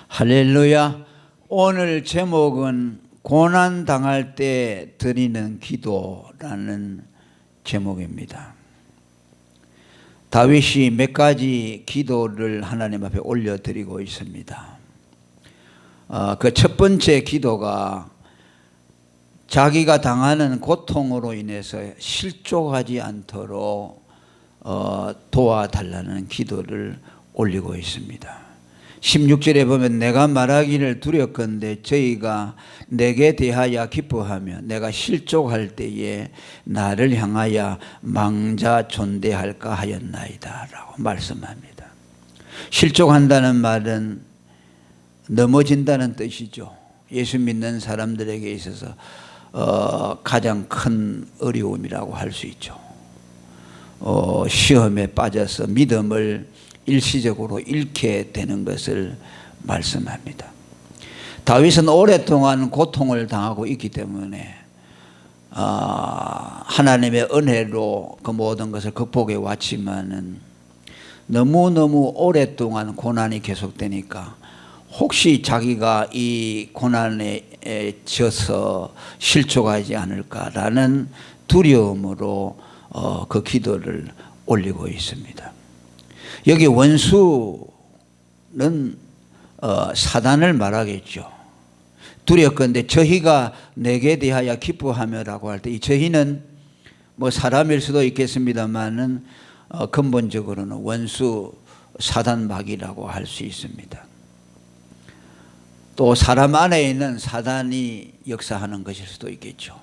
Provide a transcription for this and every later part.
할렐루야. 오늘 제목은 고난 당할 때 드리는 기도라는 제목입니다. 다윗이 몇 가지 기도를 하나님 앞에 올려드리고 있습니다. 그 첫 번째 기도가 자기가 당하는 고통으로 인해서 실족하지 않도록 도와달라는 기도를 올리고 있습니다. 16절에 보면 내가 말하기를 두렵건대 저희가 내게 대하여 기뻐하며 내가 실족할 때에 나를 향하여 망자 존대할까 하였나이다 라고 말씀합니다. 실족한다는 말은 넘어진다는 뜻이죠. 예수 믿는 사람들에게 있어서 가장 큰 어려움이라고 할 수 있죠. 시험에 빠져서 믿음을 일시적으로 잃게 되는 것을 말씀합니다. 다윗은 오랫동안 고통을 당하고 있기 때문에 하나님의 은혜로 그 모든 것을 극복해 왔지만은 너무너무 오랫동안 고난이 계속되니까 혹시 자기가 이 고난에 져서 실족하지 않을까라는 두려움으로 그 기도를 올리고 있습니다. 여기 원수는 사단을 말하겠죠. 두렵건대 저희가 내게 대하여 기뻐하며라고 할 때 이 저희는 뭐 사람일 수도 있겠습니다만은 근본적으로는 원수 사단 마귀라고 할 수 있습니다. 또 사람 안에 있는 사단이 역사하는 것일 수도 있겠죠.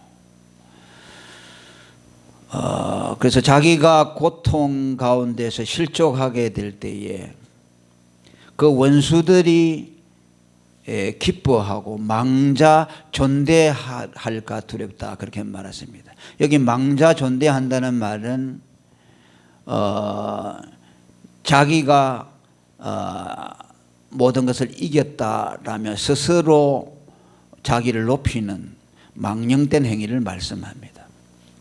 그래서 자기가 고통 가운데서 실족하게 될 때에 그 원수들이 기뻐하고 망자 존대할까 두렵다 그렇게 말했습니다. 여기 망자 존대한다는 말은 자기가 모든 것을 이겼다라며 스스로 자기를 높이는 망령된 행위를 말씀합니다.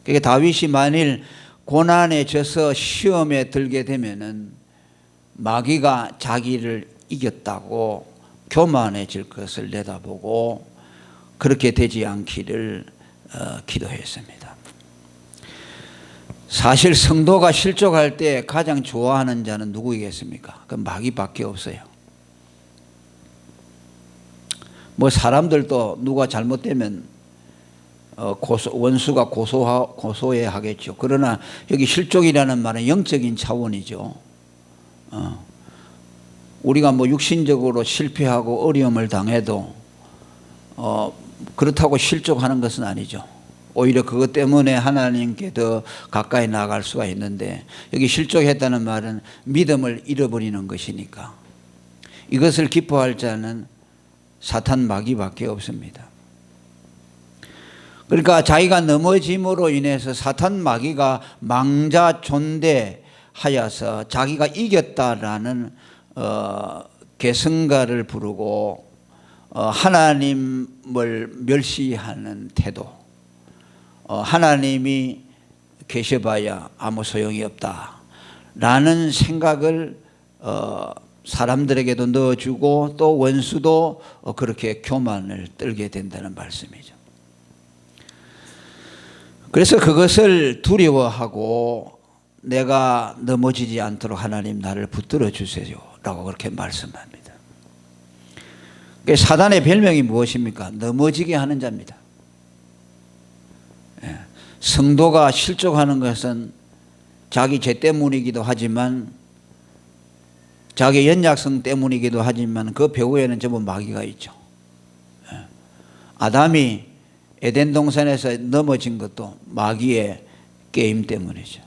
그러니까 다윗이 만일 고난에 져서 시험에 들게 되면은 마귀가 자기를 이겼다고 교만해질 것을 내다보고 그렇게 되지 않기를 기도했습니다. 사실 성도가 실족할 때 가장 좋아하는 자는 누구이겠습니까? 그 마귀밖에 없어요. 뭐 사람들도 누가 잘못되면 원수가 고소해야 하겠죠. 그러나 여기 실족이라는 말은 영적인 차원이죠. 우리가 뭐 육신적으로 실패하고 어려움을 당해도 그렇다고 실족하는 것은 아니죠. 오히려 그것 때문에 하나님께 더 가까이 나아갈 수가 있는데 여기 실족했다는 말은 믿음을 잃어버리는 것이니까 이것을 기뻐할 자는 사탄 마귀밖에 없습니다. 그러니까 자기가 넘어짐으로 인해서 사탄 마귀가 망자 존대하여서 자기가 이겼다라는 계승가를 부르고 하나님을 멸시하는 태도, 하나님이 계셔봐야 아무 소용이 없다라는 생각을 사람들에게도 넣어주고 또 원수도 그렇게 교만을 떨게 된다는 말씀이죠. 그래서 그것을 두려워하고 내가 넘어지지 않도록 하나님 나를 붙들어 주세요 라고 그렇게 말씀합니다. 사단의 별명이 무엇입니까? 넘어지게 하는 자입니다. 성도가 실족하는 것은 자기 죄 때문이기도 하지만 자기 연약성 때문이기도 하지만 그 배후에는 전부 마귀가 있죠. 아담이 에덴 동산에서 넘어진 것도 마귀의 게임 때문이죠.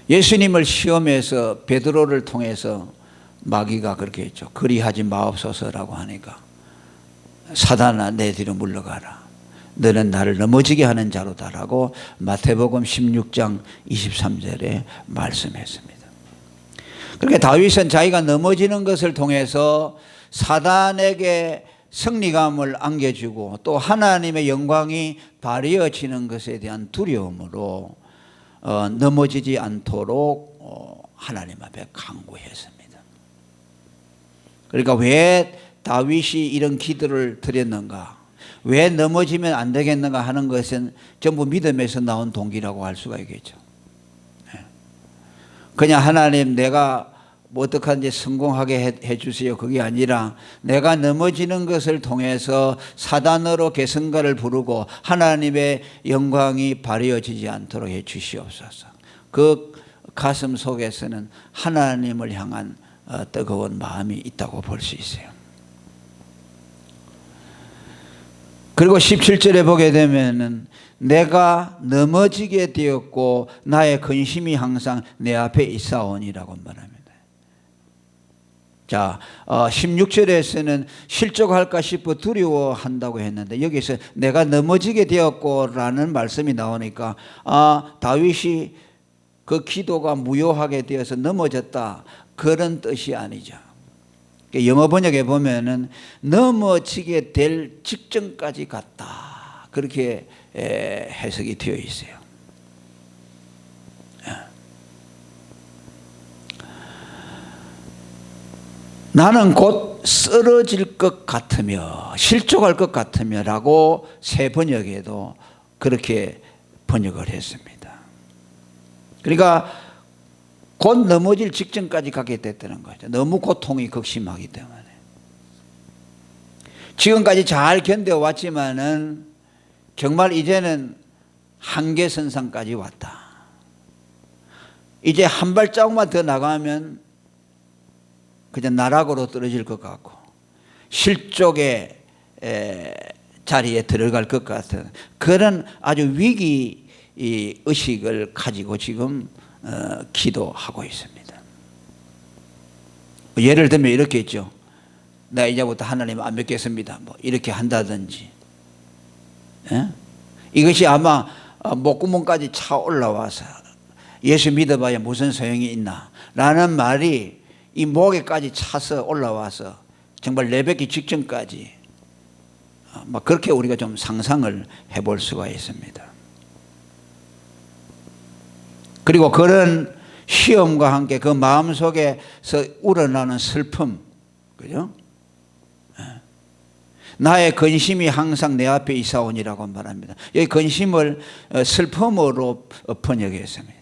예수님을 시험해서 베드로를 통해서 마귀가 그렇게 했죠. 그리하지 마옵소서라고 하니까 사단아 내 뒤로 물러가라. 너는 나를 넘어지게 하는 자로다라고 마태복음 16장 23절에 말씀했습니다. 그렇게 다윗은 자기가 넘어지는 것을 통해서 사단에게 승리감을 안겨주고 또 하나님의 영광이 발휘어지는 것에 대한 두려움으로 넘어지지 않도록 하나님 앞에 간구했습니다. 그러니까 왜 다윗이 이런 기도를 드렸는가, 왜 넘어지면 안 되겠는가 하는 것은 전부 믿음에서 나온 동기라고 할 수가 있겠죠. 그냥 하나님 내가 뭐 어떡하든지 성공하게 해주세요, 그게 아니라 내가 넘어지는 것을 통해서 사단으로 개성가를 부르고 하나님의 영광이 발휘어지지 않도록 해주시옵소서. 그 가슴 속에서는 하나님을 향한 뜨거운 마음이 있다고 볼 수 있어요. 그리고 17절에 보게 되면은 내가 넘어지게 되었고 나의 근심이 항상 내 앞에 있사오니라고 말합니다. 자, 16절에서는 실족할까 싶어 두려워한다고 했는데 여기서 내가 넘어지게 되었고 라는 말씀이 나오니까 다윗이 그 기도가 무효하게 되어서 넘어졌다, 그런 뜻이 아니죠. 영어 번역에 보면은 넘어지게 될 직전까지 갔다, 그렇게 해석이 되어 있어요. 나는 곧 쓰러질 것 같으며 실족할 것 같으며 라고 새 번역에도 그렇게 번역을 했습니다. 그러니까 곧 넘어질 직전까지 가게 됐다는 거죠. 너무 고통이 극심하기 때문에. 지금까지 잘 견뎌왔지만은 정말 이제는 한계선상까지 왔다. 이제 한 발자국만 더 나가면 그냥 나락으로 떨어질 것 같고 실족의 자리에 들어갈 것 같은 그런 아주 위기 의식을 가지고 지금 기도하고 있습니다. 예를 들면 이렇게 있죠. 나 이제부터 하나님 안 믿겠습니다, 뭐 이렇게 한다든지. 이것이 아마 목구멍까지 차 올라와서 예수 믿어봐야 무슨 소용이 있나 라는 말이 이 목에까지 차서 올라와서 정말 내뱉기 직전까지 막 그렇게 우리가 좀 상상을 해볼 수가 있습니다. 그리고 그런 시험과 함께 그 마음속에서 우러나는 슬픔, 그죠? 나의 근심이 항상 내 앞에 있사오니라고 말합니다. 여기 근심을 슬픔으로 번역했습니다.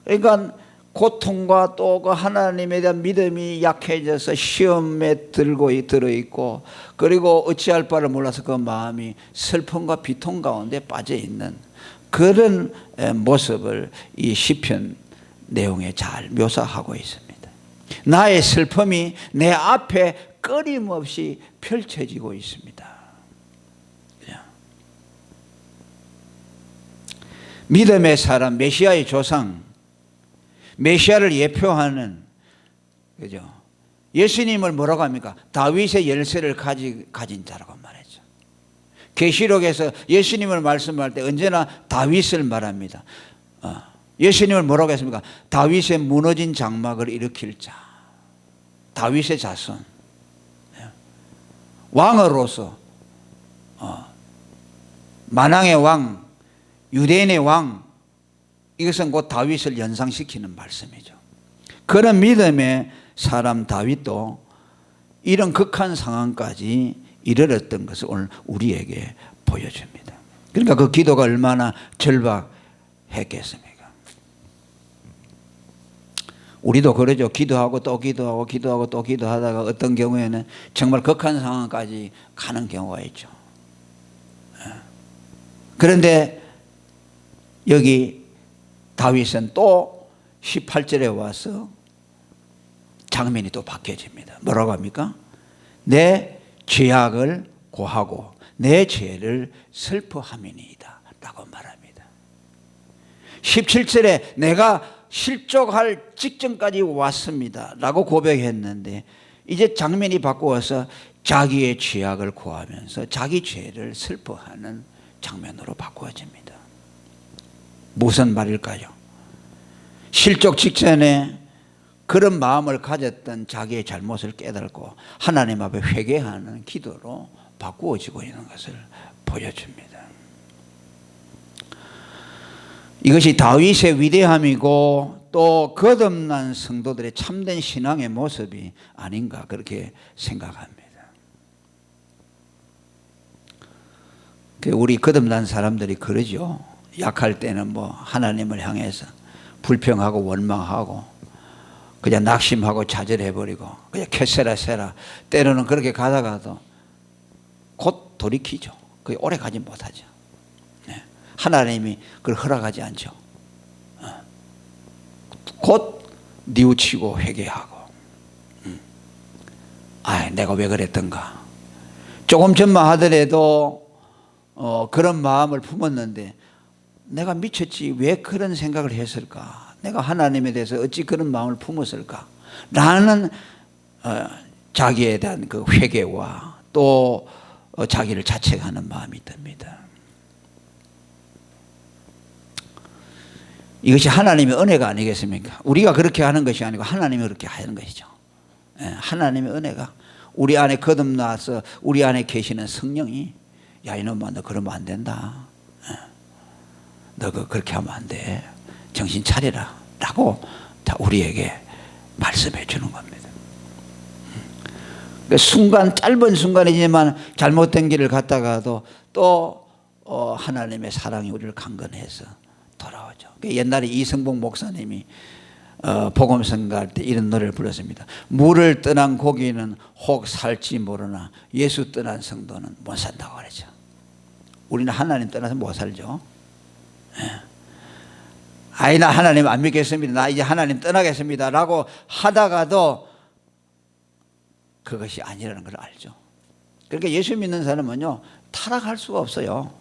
그러니까 고통과 또 그 하나님에 대한 믿음이 약해져서 시험에 들어있고 그리고 어찌할 바를 몰라서 그 마음이 슬픔과 비통 가운데 빠져있는 그런 모습을 이 시편 내용에 잘 묘사하고 있습니다. 나의 슬픔이 내 앞에 끊임없이 펼쳐지고 있습니다. 믿음의 사람, 메시아의 조상, 메시아를 예표하는, 그죠? 예수님을 뭐라고 합니까? 다윗의 열쇠를 가진 자라고 말했죠. 계시록에서 예수님을 말씀할 때 언제나 다윗을 말합니다. 예수님을 뭐라고 했습니까? 다윗의 무너진 장막을 일으킬 자, 다윗의 자손, 왕으로서 만왕의 왕, 유대인의 왕, 이것은 곧 다윗을 연상시키는 말씀이죠. 그런 믿음의 사람 다윗도 이런 극한 상황까지 이르렀던 것을 오늘 우리에게 보여줍니다. 그러니까 그 기도가 얼마나 절박했겠습니까? 우리도 그러죠. 기도하고 또 기도하고 기도하고 또 기도하다가 어떤 경우에는 정말 극한 상황까지 가는 경우가 있죠. 그런데 여기 다윗은 또 18절에 와서 장면이 또 바뀌어집니다. 뭐라고 합니까? 내 죄악을 고하고 내 죄를 슬퍼함이니이다 라고 말합니다. 17절에 내가 실족할 직전까지 왔습니다 라고 고백했는데 이제 장면이 바꾸어서 자기의 죄악을 고하면서 자기 죄를 슬퍼하는 장면으로 바꾸어집니다. 무슨 말일까요? 실족 직전에 그런 마음을 가졌던 자기의 잘못을 깨닫고 하나님 앞에 회개하는 기도로 바꾸어지고 있는 것을 보여줍니다. 이것이 다윗의 위대함이고 또 거듭난 성도들의 참된 신앙의 모습이 아닌가 그렇게 생각합니다. 우리 거듭난 사람들이 그러죠. 약할 때는 뭐 하나님을 향해서 불평하고 원망하고 그냥 낙심하고 좌절해버리고 그냥 캐세라세라 때로는 그렇게 가다가도 곧 돌이키죠. 그게 오래 가지 못하죠. 하나님이 그걸 허락하지 않죠. 곧 뉘우치고 회개하고 내가 왜 그랬던가. 조금 전만 하더라도 그런 마음을 품었는데 내가 미쳤지 왜 그런 생각을 했을까. 내가 하나님에 대해서 어찌 그런 마음을 품었을까 라는 자기에 대한 그 회개와 또 자기를 자책하는 마음이 듭니다. 이것이 하나님의 은혜가 아니겠습니까? 우리가 그렇게 하는 것이 아니고 하나님이 그렇게 하는 것이죠. 하나님의 은혜가 우리 안에 거듭나서 우리 안에 계시는 성령이 야 이놈아 너 그러면 안 된다. 너 그렇게 하면 안 돼. 정신 차리라 라고 우리에게 말씀해 주는 겁니다. 순간 짧은 순간이지만 잘못된 길을 갔다가도 또 하나님의 사랑이 우리를 강건해서 돌아오죠. 옛날에 이승복 목사님이 복음 선교할 때 이런 노래를 불렀습니다. 물을 떠난 고기는 혹 살지 모르나 예수 떠난 성도는 못 산다고 그러죠. 우리는 하나님 떠나서 못 살죠. 나 하나님 안 믿겠습니다. 나 이제 하나님 떠나겠습니다 라고 하다가도 그것이 아니라는 걸 알죠. 그러니까 예수 믿는 사람은요 타락할 수가 없어요.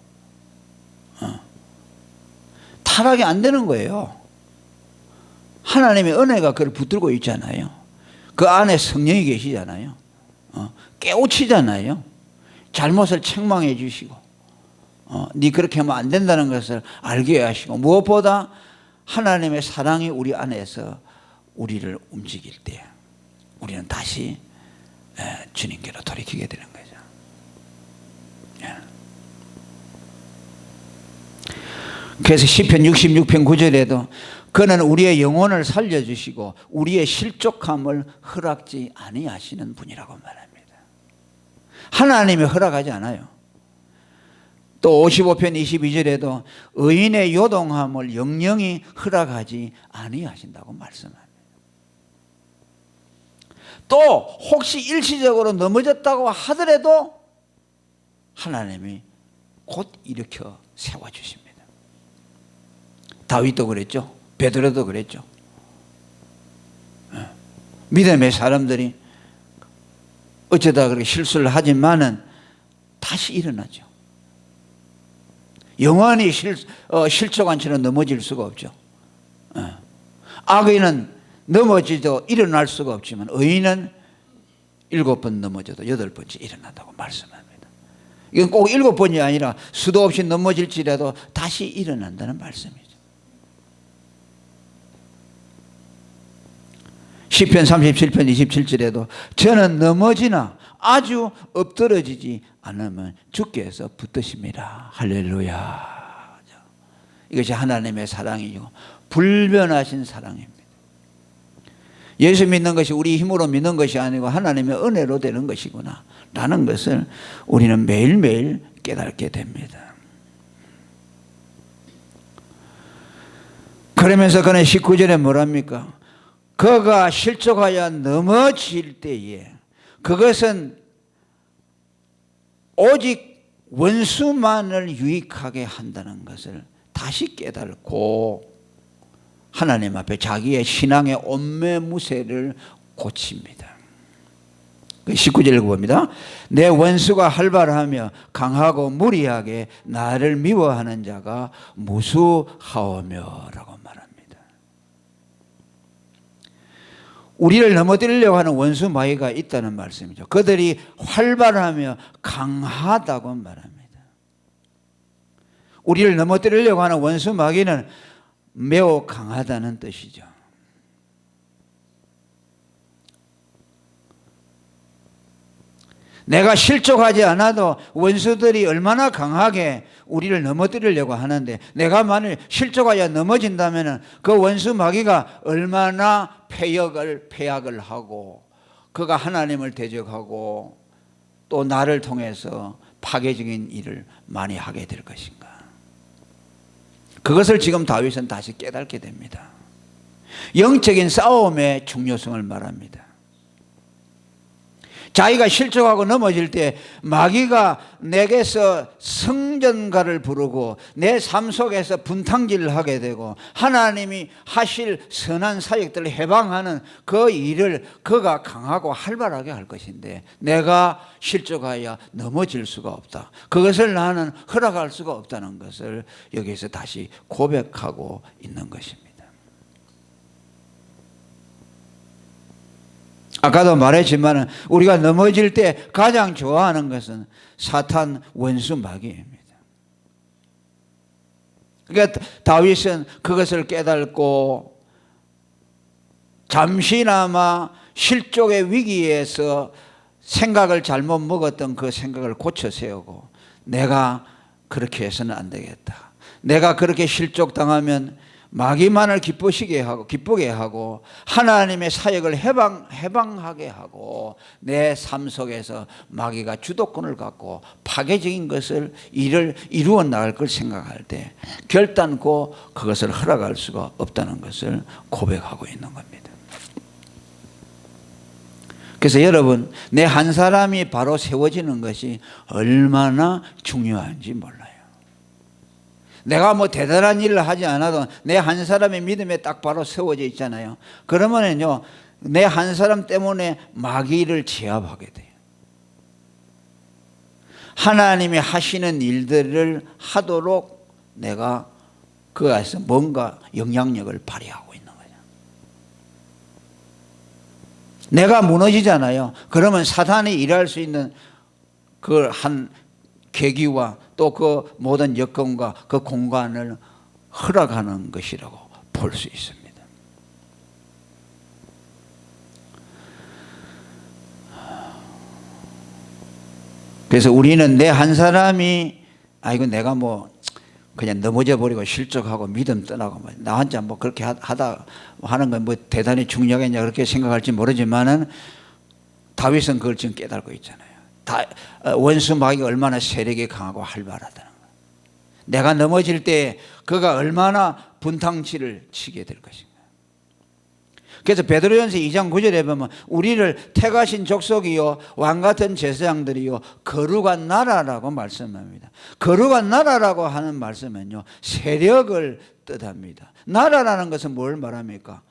타락이 안 되는 거예요. 하나님의 은혜가 그를 붙들고 있잖아요. 그 안에 성령이 계시잖아요. 깨우치잖아요. 잘못을 책망해 주시고 네 그렇게 하면 안 된다는 것을 알게 하시고 무엇보다 하나님의 사랑이 우리 안에서 우리를 움직일 때 우리는 다시 주님께로 돌이키게 되는 거죠. 그래서 시편 66편 9절에도 그는 우리의 영혼을 살려주시고 우리의 실족함을 허락지 아니하시는 분이라고 말합니다. 하나님이 허락하지 않아요. 또 55편 22절에도 의인의 요동함을 영영이 허락하지 아니하신다고 말씀합니다. 또 혹시 일시적으로 넘어졌다고 하더라도 하나님이 곧 일으켜 세워주십니다. 다윗도 그랬죠. 베드로도 그랬죠. 믿음의 사람들이 어쩌다 그렇게 실수를 하지만은 다시 일어나죠. 영원히 실족한 채로 넘어질 수가 없죠. 악의는 넘어지도 일어날 수가 없지만 의인은 7번 넘어져도 8번째 일어난다고 말씀합니다. 이건 꼭 7번이 아니라 수도 없이 넘어질지라도 다시 일어난다는 말씀이죠. 시편 37편 27절에도 저는 넘어지나 아주 엎드러지지 않으면 주께서 붙드십니다. 할렐루야. 이것이 하나님의 사랑이고 불변하신 사랑입니다. 예수 믿는 것이 우리 힘으로 믿는 것이 아니고 하나님의 은혜로 되는 것이구나 라는 것을 우리는 매일매일 깨닫게 됩니다. 그러면서 그는 19절에 뭐랍니까? 그가 실족하여 넘어질 때에 그것은 오직 원수만을 유익하게 한다는 것을 다시 깨닫고 하나님 앞에 자기의 신앙의 온매무새를 고칩니다. 19절 읽어봅니다. 내 원수가 활발하며 강하고 무리하게 나를 미워하는 자가 무수하오며 라고 말합니다. 우리를 넘어뜨리려고 하는 원수 마귀가 있다는 말씀이죠. 그들이 활발하며 강하다고 말합니다. 우리를 넘어뜨리려고 하는 원수 마귀는 매우 강하다는 뜻이죠. 내가 실족하지 않아도 원수들이 얼마나 강하게 우리를 넘어뜨리려고 하는데, 내가 만일 실족하여 넘어진다면 그 원수 마귀가 얼마나 패역을 하고 그가 하나님을 대적하고 또 나를 통해서 파괴적인 일을 많이 하게 될 것인가. 그것을 지금 다윗은 다시 깨닫게 됩니다. 영적인 싸움의 중요성을 말합니다. 자기가 실족하고 넘어질 때 마귀가 내게서 성전가를 부르고 내 삶 속에서 분탕질을 하게 되고 하나님이 하실 선한 사역들을 해방하는 그 일을 그가 강하고 활발하게 할 것인데, 내가 실족하여 넘어질 수가 없다. 그것을 나는 허락할 수가 없다는 것을 여기서 다시 고백하고 있는 것입니다. 아까도 말했지만 우리가 넘어질 때 가장 좋아하는 것은 사탄 원수 마귀입니다. 그러니까 다윗은 그것을 깨닫고 잠시나마 실족의 위기에서 생각을 잘못 먹었던 그 생각을 고쳐 세우고, 내가 그렇게 해서는 안 되겠다. 내가 그렇게 실족당하면 마귀만을 기쁘게 하고 하나님의 사역을 해방하게 하고 내 삶 속에서 마귀가 주도권을 갖고 파괴적인 일을 이루어 나갈 걸 생각할 때 결단코 그것을 허락할 수가 없다는 것을 고백하고 있는 겁니다. 그래서 여러분, 내 한 사람이 바로 세워지는 것이 얼마나 중요한지 몰라요. 내가 뭐 대단한 일을 하지 않아도 내 한 사람의 믿음에 딱 바로 세워져 있잖아요. 그러면은요, 내 한 사람 때문에 마귀를 제압하게 돼요. 하나님이 하시는 일들을 하도록 내가 그 안에서 뭔가 영향력을 발휘하고 있는 거죠. 내가 무너지잖아요. 그러면 사탄이 일할 수 있는 그 한 계기와 또 그 모든 여건과 그 공간을 허락하는 것이라고 볼 수 있습니다. 그래서 우리는 내 한 사람이 아이고 내가 뭐 그냥 넘어져 버리고 실족하고 믿음 떠나고 나 혼자 뭐 그렇게 하다 하는 건 뭐 대단히 중요하겠냐 그렇게 생각할지 모르지만은 다윗은 그걸 지금 깨닫고 있잖아요. 원수 마귀가 얼마나 세력이 강하고 활발하다는 거예요. 내가 넘어질 때 그가 얼마나 분탕치를 치게 될 것인가. 그래서 베드로전서 2장 9절에 보면 우리를 택하신 족속이요 왕같은 제사장들이요 거룩한 나라라고 말씀합니다. 거룩한 나라라고 하는 말씀은요 세력을 뜻합니다. 나라라는 것은 뭘 말합니까?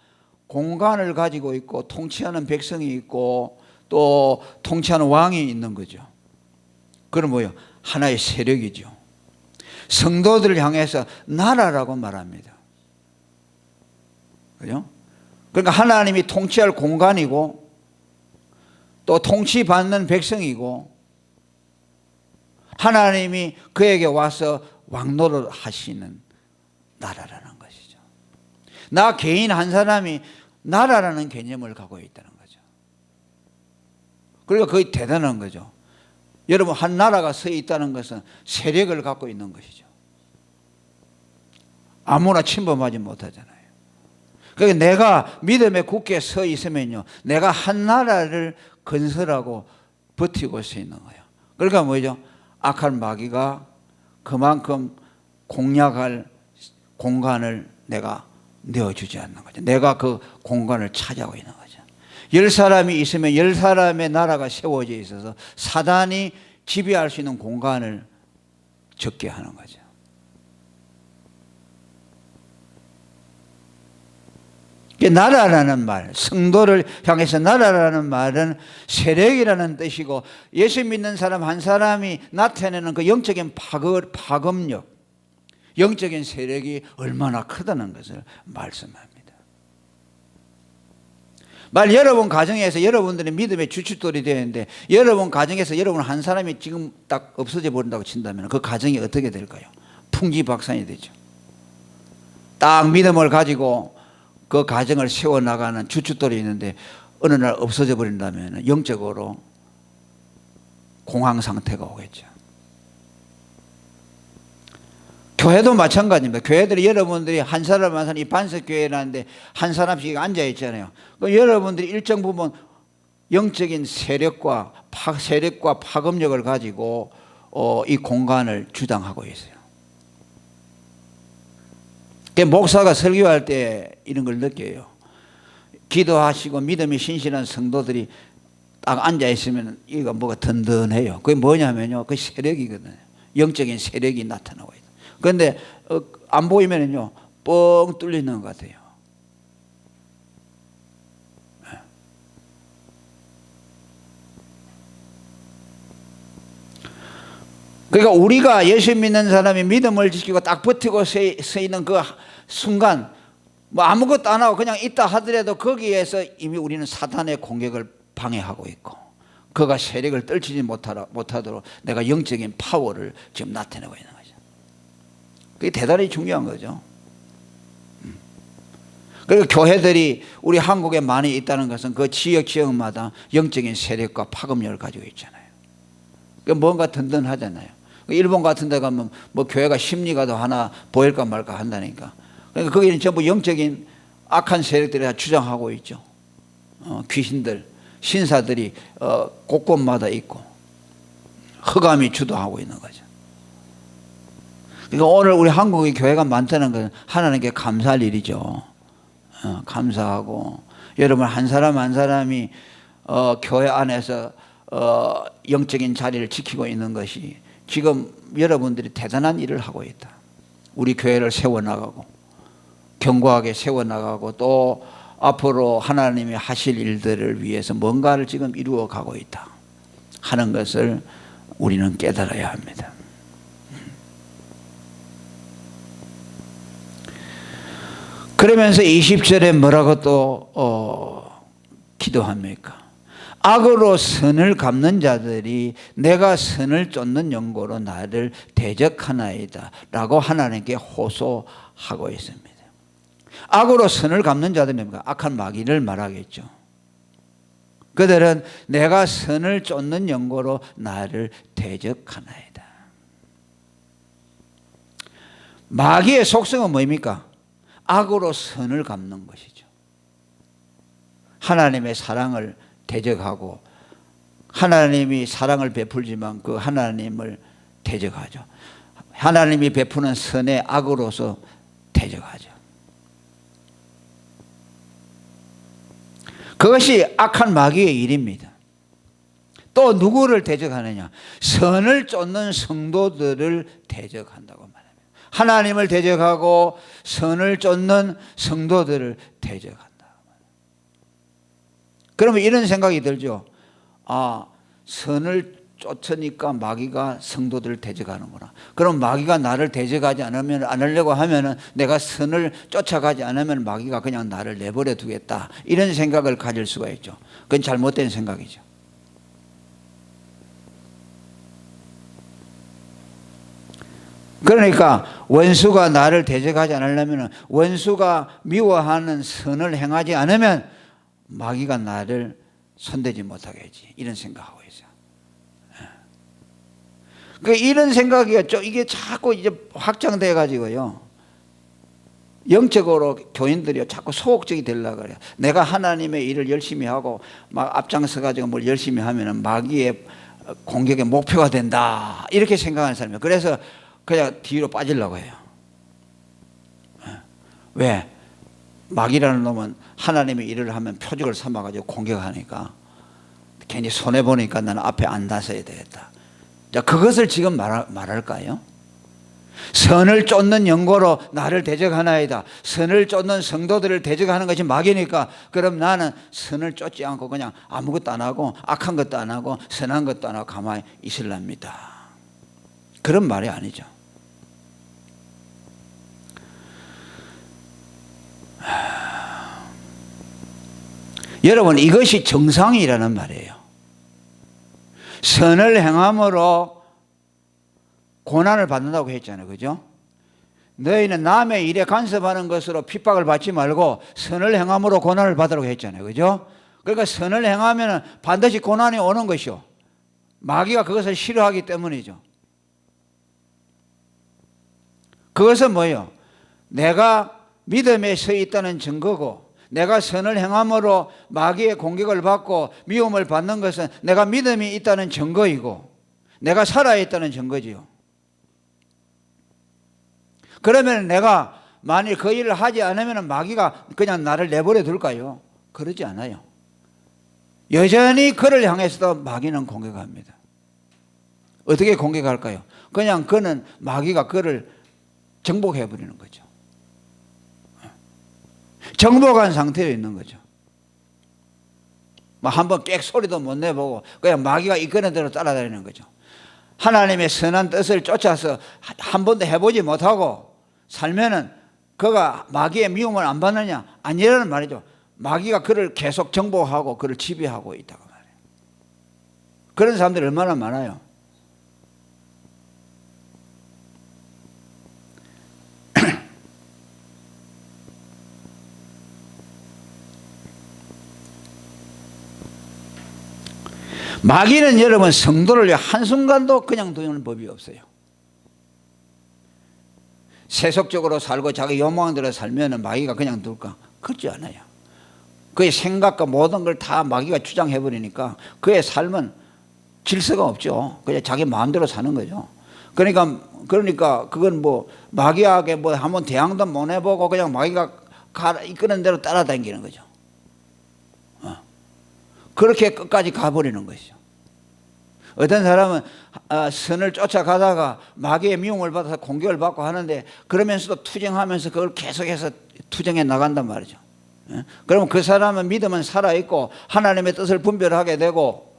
공간을 가지고 있고 통치하는 백성이 있고 또 통치하는 왕이 있는 거죠. 그럼 뭐예요? 하나의 세력이죠. 성도들을 향해서 나라라고 말합니다. 그죠? 그러니까 하나님이 통치할 공간이고 또 통치받는 백성이고 하나님이 그에게 와서 왕노릇 하시는 나라라는 것이죠. 나 개인 한 사람이 나라라는 개념을 갖고 있다는 거죠. 그러니까 거의 대단한 거죠. 여러분, 한 나라가 서 있다는 것은 세력을 갖고 있는 것이죠. 아무나 침범하지 못하잖아요. 그러니까 내가 믿음에 굳게 서 있으면요 내가 한 나라를 건설하고 버티고 서 있는 거예요. 그러니까 뭐죠? 악한 마귀가 그만큼 공략할 공간을 내가 내어주지 않는 거죠. 내가 그 공간을 차지하고 있는 거죠. 10사람이 있으면 10사람의 나라가 세워져 있어서 사단이 지배할 수 있는 공간을 적게 하는 거죠. 나라라는 말, 성도를 향해서 나라라는 말은 세력이라는 뜻이고 예수 믿는 사람 한 사람이 나타내는 그 영적인 파급력, 영적인 세력이 얼마나 크다는 것을 말씀합니다. 여러분 가정에서 여러분들의 믿음의 주춧돌이 되는데 여러분 가정에서 여러분 한 사람이 지금 딱 없어져 버린다고 친다면 그 가정이 어떻게 될까요? 풍지박산이 되죠. 딱 믿음을 가지고 그 가정을 세워나가는 주춧돌이 있는데 어느 날 없어져 버린다면 영적으로 공황 상태가 오겠죠. 교회도 마찬가지입니다. 교회들이 여러분들이 한 사람 한 사람 이 반석교회라는데 한 사람씩 앉아 있잖아요. 여러분들이 일정 부분 영적인 세력과 파급력을 가지고 이 공간을 주장하고 있어요. 목사가 설교할 때 이런 걸 느껴요. 기도하시고 믿음이 신실한 성도들이 딱 앉아 있으면 이거 뭐가 든든해요. 그게 뭐냐면요, 그 세력이거든요. 영적인 세력이 나타나고 있어요. 그런데 안 보이면요 뻥 뚫리는 것 같아요. 그러니까 우리가 예수 믿는 사람이 믿음을 지키고 딱 버티고 서 있는 그 순간 뭐 아무것도 안 하고 그냥 있다 하더라도 거기에서 이미 우리는 사탄의 공격을 방해하고 있고 그가 세력을 떨치지 못하도록 내가 영적인 파워를 지금 나타내고 있는 거죠. 그게 대단히 중요한 거죠. 그리고 교회들이 우리 한국에 많이 있다는 것은 그 지역마다 영적인 세력과 파급력을 가지고 있잖아요. 뭔가 든든하잖아요. 일본 같은 데 가면 뭐 교회가 심리가도 하나 보일까 말까 한다니까. 그러니까 거기는 전부 영적인 악한 세력들이 다 주장하고 있죠. 귀신들, 신사들이 곳곳마다 있고 흑암이 주도하고 있는 거죠. 그러니까 오늘 우리 한국의 교회가 많다는 것은 하나님께 감사할 일이죠. 감사하고 여러분 한 사람 한 사람이 교회 안에서 영적인 자리를 지키고 있는 것이 지금 여러분들이 대단한 일을 하고 있다. 우리 교회를 세워나가고 견고하게 세워나가고 또 앞으로 하나님이 하실 일들을 위해서 뭔가를 지금 이루어가고 있다 하는 것을 우리는 깨달아야 합니다. 그러면서 20절에 뭐라고 또 기도합니까? 악으로 선을 갚는 자들이 내가 선을 쫓는 연고로 나를 대적하나이다 라고 하나님께 호소하고 있습니다. 악으로 선을 갚는 자들이 뭡니까? 악한 마귀를 말하겠죠. 그들은 내가 선을 쫓는 연고로 나를 대적하나이다. 마귀의 속성은 뭡니까? 악으로 선을 갚는 것이죠. 하나님의 사랑을 대적하고 하나님이 사랑을 베풀지만 그 하나님을 대적하죠. 하나님이 베푸는 선에 악으로서 대적하죠. 그것이 악한 마귀의 일입니다. 또 누구를 대적하느냐? 선을 쫓는 성도들을 대적한다고 말합니다. 하나님을 대적하고 선을 쫓는 성도들을 대적한다. 그러면 이런 생각이 들죠. 아, 선을 쫓으니까 마귀가 성도들을 대적하는구나. 그럼 마귀가 나를 대적하지 않으려고 하면은 내가 선을 쫓아가지 않으면 마귀가 그냥 나를 내버려 두겠다. 이런 생각을 가질 수가 있죠. 그건 잘못된 생각이죠. 그러니까 원수가 나를 대적하지 않으려면 원수가 미워하는 선을 행하지 않으면 마귀가 나를 손대지 못하겠지. 이런 생각하고 있어요. 그러니까 이런 생각이었죠. 이게 자꾸 이제 확장돼 가지고요. 영적으로 교인들이 자꾸 소극적이 되려고 그래요. 내가 하나님의 일을 열심히 하고 막 앞장서 가지고 뭘 열심히 하면은 마귀의 공격의 목표가 된다. 이렇게 생각하는 사람이에요. 그래서 그냥 뒤로 빠지려고 해요. 왜? 마귀라는 놈은 하나님의 일을 하면 표적을 삼아가지고 공격하니까 괜히 손해보니까 나는 앞에 안 나서야 되겠다. 자, 그것을 지금 말할까요? 선을 쫓는 연고로 나를 대적하나이다. 선을 쫓는 성도들을 대적하는 것이 마귀니까 그럼 나는 선을 쫓지 않고 그냥 아무것도 안 하고 악한 것도 안 하고 선한 것도 안 하고 가만히 있으랍니다. 그런 말이 아니죠. 여러분, 이것이 정상이라는 말이에요. 선을 행함으로 고난을 받는다고 했잖아요. 그죠? 너희는 남의 일에 간섭하는 것으로 핍박을 받지 말고 선을 행함으로 고난을 받으라고 했잖아요. 그죠? 그러니까 선을 행하면 반드시 고난이 오는 것이요. 마귀가 그것을 싫어하기 때문이죠. 그것은 뭐예요? 내가 믿음에 서 있다는 증거고, 내가 선을 행함으로 마귀의 공격을 받고 미움을 받는 것은 내가 믿음이 있다는 증거이고, 내가 살아있다는 증거지요. 그러면 내가 만일 그 일을 하지 않으면 마귀가 그냥 나를 내버려 둘까요? 그러지 않아요. 여전히 그를 향해서도 마귀는 공격합니다. 어떻게 공격할까요? 그냥 그는 마귀가 그를 정복해버리는 거죠. 정복한 상태에 있는 거죠. 한번 꽥 소리도 못 내보고 그냥 마귀가 이끄는 대로 따라다니는 거죠. 하나님의 선한 뜻을 쫓아서 한 번도 해보지 못하고 살면은 그가 마귀의 미움을 안 받느냐? 아니라는 말이죠. 마귀가 그를 계속 정복하고 그를 지배하고 있다고 말해요. 그런 사람들이 얼마나 많아요. 마귀는 여러분 성도를 한순간도 그냥 두는 법이 없어요. 세속적으로 살고 자기 욕망대로 살면 마귀가 그냥 둘까? 그렇지 않아요. 그의 생각과 모든 걸 다 마귀가 주장해버리니까 그의 삶은 질서가 없죠. 그냥 자기 마음대로 사는 거죠. 그러니까 그건 뭐 마귀에게 뭐 한번 대항도 못 해보고 그냥 마귀가 이끄는 대로 따라다니는 거죠. 그렇게 끝까지 가버리는 것이죠. 어떤 사람은 선을 쫓아가다가 마귀의 미움을 받아서 공격을 받고 하는데 그러면서도 투정하면서 그걸 계속해서 투정해 나간단 말이죠. 그러면 그 사람은 믿음은 살아있고 하나님의 뜻을 분별하게 되고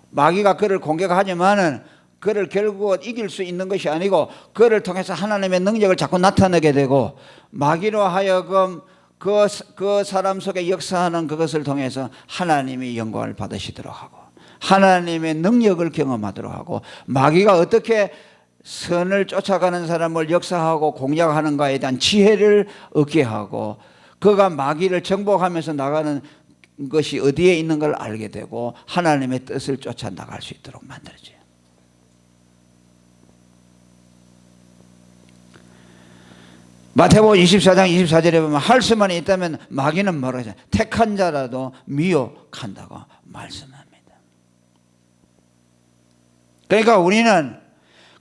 마귀가 그를 공격하지만은 그를 결국 이길 수 있는 것이 아니고 그를 통해서 하나님의 능력을 자꾸 나타내게 되고 마귀로 하여금 그 사람 속에 역사하는 그것을 통해서 하나님의 영광을 받으시도록 하고 하나님의 능력을 경험하도록 하고 마귀가 어떻게 선을 쫓아가는 사람을 역사하고 공략하는가에 대한 지혜를 얻게 하고 그가 마귀를 정복하면서 나가는 것이 어디에 있는 걸 알게 되고 하나님의 뜻을 쫓아 나갈 수 있도록 만들어져요. 마태복음 24장 24절에 보면 할 수만 있다면 마귀는 뭐라고 하죠? 택한 자라도 미혹한다고 말씀합니다. 그러니까 우리는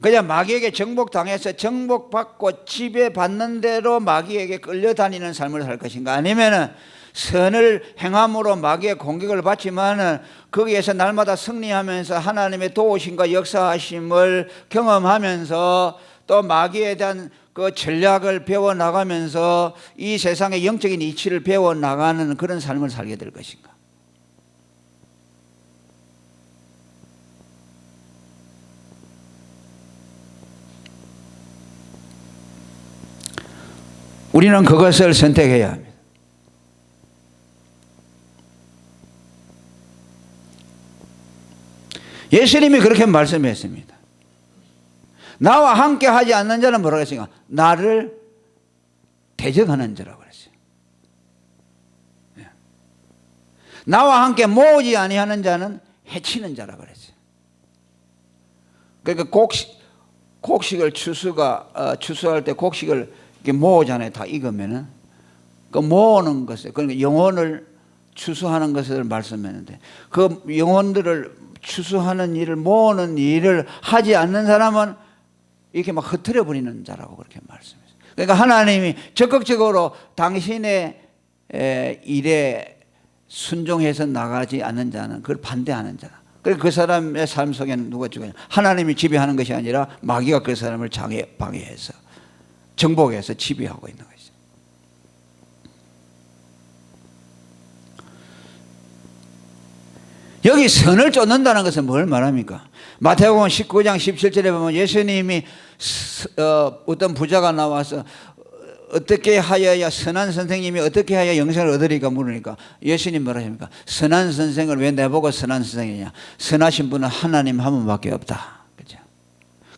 그냥 마귀에게 정복당해서 정복받고 지배받는 대로 마귀에게 끌려다니는 삶을 살 것인가, 아니면은 선을 행함으로 마귀의 공격을 받지만은 거기에서 날마다 승리하면서 하나님의 도우심과 역사하심을 경험하면서 또 마귀에 대한 그 전략을 배워나가면서 이 세상의 영적인 이치를 배워나가는 그런 삶을 살게 될 것인가. 우리는 그것을 선택해야 합니다. 예수님이 그렇게 말씀했습니다. 나와 함께 하지 않는 자는 뭐라고 했습니까? 나를 대적하는 자라고 그랬어요. 나와 함께 모으지 아니하는 자는 해치는 자라고 그랬어요. 그러니까 곡식을 추수할 때 곡식을 이렇게 모으잖아요. 다 익으면은 그 모으는 것을, 그러니까 영혼을 추수하는 것을 말씀했는데 그 영혼들을 추수하는 일을, 모으는 일을 하지 않는 사람은 이렇게 막 흩트려 버리는 자라고 그렇게 말씀했어요. 그러니까 하나님이 적극적으로 당신의 일에 순종해서 나가지 않는 자는 그걸 반대하는 자다. 그래서 그 사람의 삶 속에는 누가 죽어요? 하나님이 지배하는 것이 아니라 마귀가 그 사람을 방해해서 정복해서 지배하고 있는 것이죠. 여기 선을 쫓는다는 것은 뭘 말합니까? 마태복음 19장 17절에 보면 예수님이 어떤 부자가 나와서 어떻게 하여야, 선한 선생님이 어떻게 하여 영생을 얻으리까 물으니까 예수님 뭐라 하십니까? 선한 선생을 왜 내보고 선한 선생이냐? 선하신 분은 하나님 한 분밖에 없다. 그죠?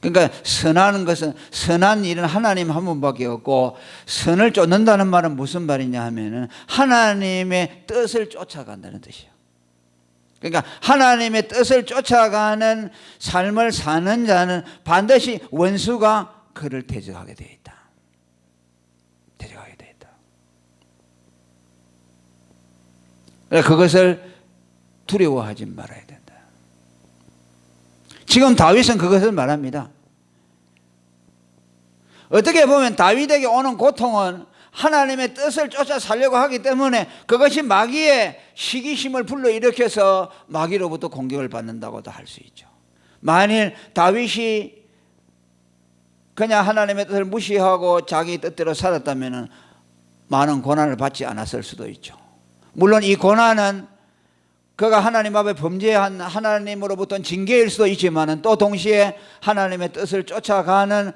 그러니까 선한 것은, 선한 일은 하나님 한 분밖에 없고, 선을 쫓는다는 말은 무슨 말이냐 하면은 하나님의 뜻을 쫓아간다는 뜻이에요. 그러니까 하나님의 뜻을 쫓아가는 삶을 사는 자는 반드시 원수가 그를 대적하게 되어 있다. 대적하게 되어 있다. 그러니까 그것을 두려워하지 말아야 된다. 지금 다윗은 그것을 말합니다. 어떻게 보면 다윗에게 오는 고통은 하나님의 뜻을 쫓아 살려고 하기 때문에 그것이 마귀의 시기심을 불러일으켜서 마귀로부터 공격을 받는다고도 할 수 있죠. 만일 다윗이 그냥 하나님의 뜻을 무시하고 자기 뜻대로 살았다면 많은 고난을 받지 않았을 수도 있죠. 물론 이 고난은 그가 하나님 앞에 범죄한 하나님으로부터는 징계일 수도 있지만 또 동시에 하나님의 뜻을 쫓아가는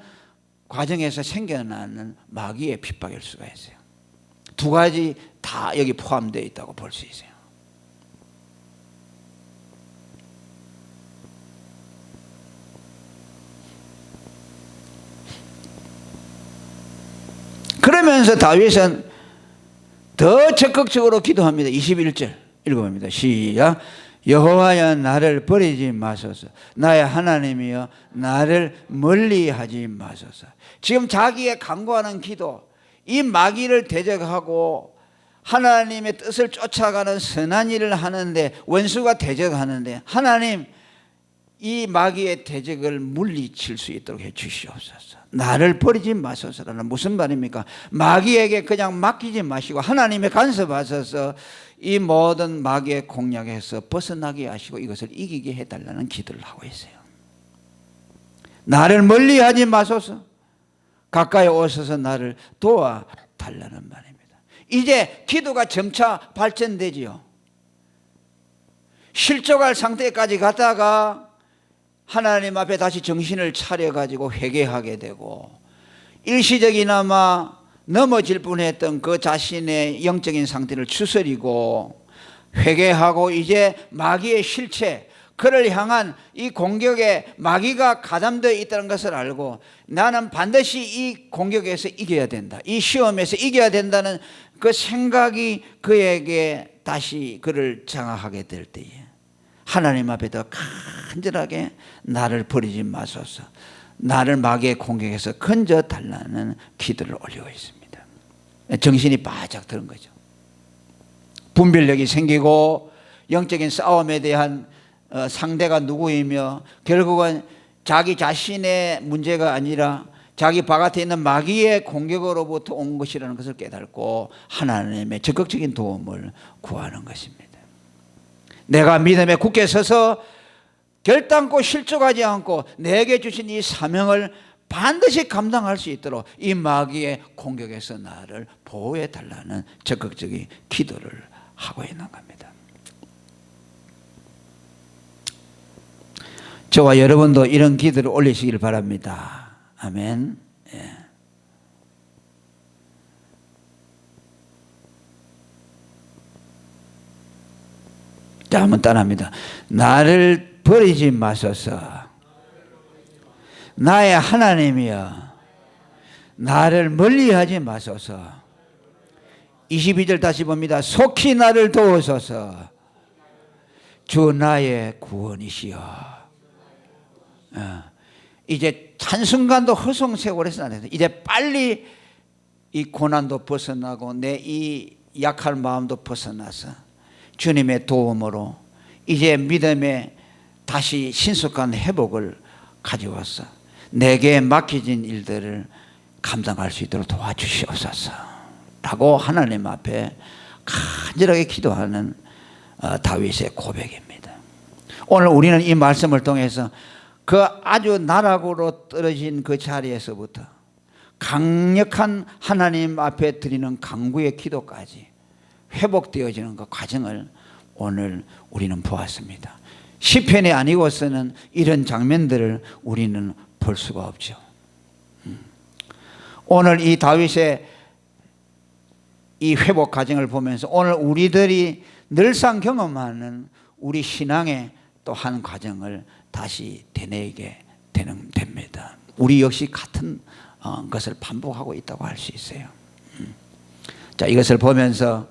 과정에서 생겨나는 마귀의 핍박일 수가 있어요. 두 가지 다 여기 포함되어 있다고 볼 수 있어요. 그러면서 다윗은 더 적극적으로 기도합니다. 21절 읽어봅니다. 시작. 여호와여 나를 버리지 마소서. 나의 하나님이여 나를 멀리하지 마소서. 지금 자기의 간구하는 기도, 이 마귀를 대적하고 하나님의 뜻을 쫓아가는 선한 일을 하는데 원수가 대적하는데 하나님 이 마귀의 대적을 물리칠 수 있도록 해 주시옵소서. 나를 버리지 마소서라는 무슨 말입니까? 마귀에게 그냥 맡기지 마시고 하나님의 간섭하셔서 이 모든 마귀의 공략에서 벗어나게 하시고 이것을 이기게 해달라는 기도를 하고 있어요. 나를 멀리하지 마소서. 가까이 오셔서 나를 도와달라는 말입니다. 이제 기도가 점차 발전되지요. 실족할 상태까지 갔다가 하나님 앞에 다시 정신을 차려가지고 회개하게 되고 일시적이나마 넘어질 뻔했던 그 자신의 영적인 상태를 추스리고 회개하고 이제 마귀의 실체, 그를 향한 이 공격에 마귀가 가담되어 있다는 것을 알고 나는 반드시 이 공격에서 이겨야 된다, 이 시험에서 이겨야 된다는 그 생각이 그에게 다시 그를 장악하게 될 때에 하나님 앞에 더 간절하게 나를 버리지 마소서, 나를 마귀의 공격에서 건져달라는 기도를 올리고 있습니다. 정신이 바짝 드는 거죠. 분별력이 생기고 영적인 싸움에 대한 상대가 누구이며 결국은 자기 자신의 문제가 아니라 자기 바깥에 있는 마귀의 공격으로부터 온 것이라는 것을 깨닫고 하나님의 적극적인 도움을 구하는 것입니다. 내가 믿음에 굳게 서서 결단코 실족하지 않고 내게 주신 이 사명을 반드시 감당할 수 있도록 이 마귀의 공격에서 나를 보호해 달라는 적극적인 기도를 하고 있는 겁니다. 저와 여러분도 이런 기도를 올리시길 바랍니다. 아멘. 예. 자, 한번 따라합니다. 나를 버리지 마소서. 나의 하나님이여 나를 멀리하지 마소서. 22절 다시 봅니다. 속히 나를 도우소서. 주 나의 구원이시여. 이제 한순간도 허송세월에서 안 해서 이제 빨리 이 고난도 벗어나고 내 이 약한 마음도 벗어나서 주님의 도움으로 이제 믿음에 다시 신속한 회복을 가져와서 내게 맡겨진 일들을 감당할 수 있도록 도와주시옵소서 라고 하나님 앞에 간절하게 기도하는 다윗의 고백입니다. 오늘 우리는 이 말씀을 통해서 그 아주 나락으로 떨어진 그 자리에서부터 강력한 하나님 앞에 드리는 간구의 기도까지 회복되어지는 그 과정을 오늘 우리는 보았습니다. 시편이 아니고서는 이런 장면들을 우리는 볼 수가 없죠. 오늘 이 다윗의 이 회복 과정을 보면서 오늘 우리들이 늘상 경험하는 우리 신앙의 또 한 과정을 다시 되뇌게 됩니다. 우리 역시 같은 것을 반복하고 있다고 할 수 있어요. 자, 이것을 보면서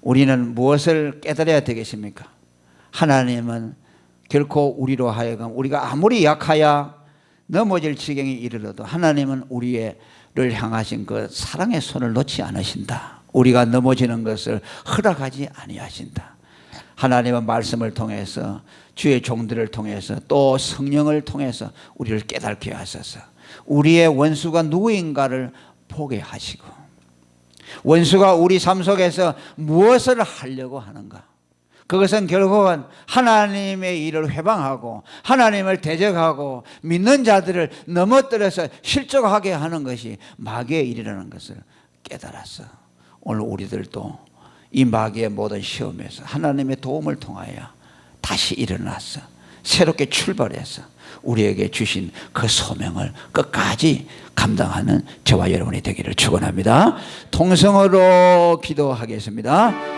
우리는 무엇을 깨달아야 되겠습니까? 하나님은 결코 우리로 하여금 우리가 아무리 약하야 넘어질 지경에 이르러도 하나님은 우리를 향하신 그 사랑의 손을 놓지 않으신다. 우리가 넘어지는 것을 허락하지 아니하신다. 하나님은 말씀을 통해서 주의 종들을 통해서 또 성령을 통해서 우리를 깨닫게 하셔서 우리의 원수가 누구인가를 보게 하시고 원수가 우리 삶 속에서 무엇을 하려고 하는가, 그것은 결국은 하나님의 일을 회방하고 하나님을 대적하고 믿는 자들을 넘어뜨려서 실족하게 하는 것이 마귀의 일이라는 것을 깨달았어. 오늘 우리들도 이 마귀의 모든 시험에서 하나님의 도움을 통하여 다시 일어나서 새롭게 출발해서 우리에게 주신 그 소명을 끝까지 감당하는 저와 여러분이 되기를 축원합니다. 통성으로 기도하겠습니다.